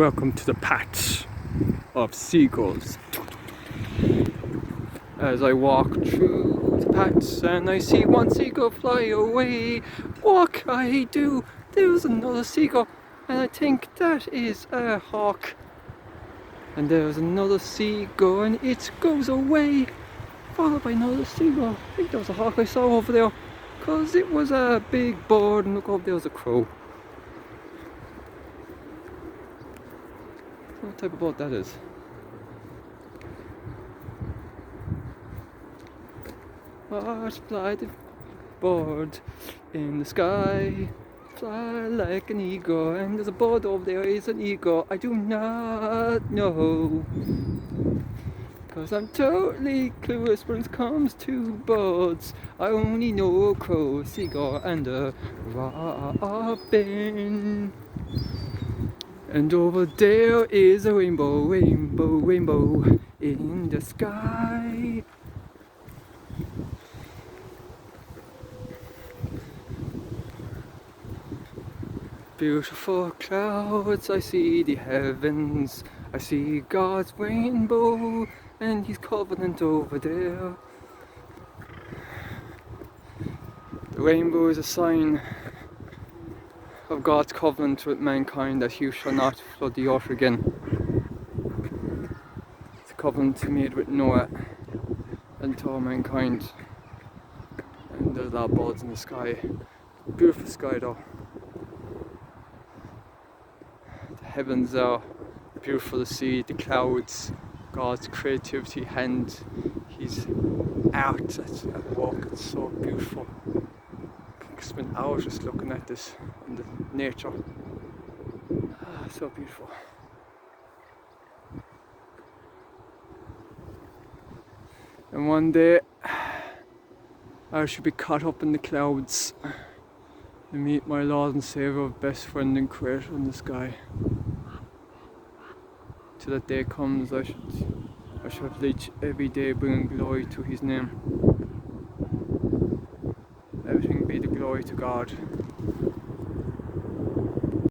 Welcome to the patch of seagulls. As I walk through the patch and I see one seagull fly away, what can I do? There's another seagull and I think that is a hawk. And there's another seagull and it goes away, followed by another seagull. I think there was a hawk I saw over there, because it was a big bird, and look over there was a crow. What type of boat that is? Watch fly the bird in the sky, fly like an eagle, and there's a bird over there, is an eagle. I do not know, cause I'm totally clueless when it comes to birds. I only know a crow, seagull, and a robin. And over there is a rainbow, rainbow, rainbow in the sky. Beautiful clouds, I see the heavens, I see God's rainbow and His covenant over there. The rainbow is a sign of God's covenant with mankind, that He shall not flood the earth again. It's a covenant He made with Noah and to all mankind. And there's a lot of birds in the sky. Beautiful sky though. The heavens are beautiful to see, the clouds, God's creativity hand, His art at work. It's so beautiful. I can spend hours just looking at this and the nature. So beautiful. And one day I should be caught up in the clouds and meet my Lord and Saviour, best friend and creator in the sky. Till that day comes, I should each every day bring glory to His name. Everything be the glory to God.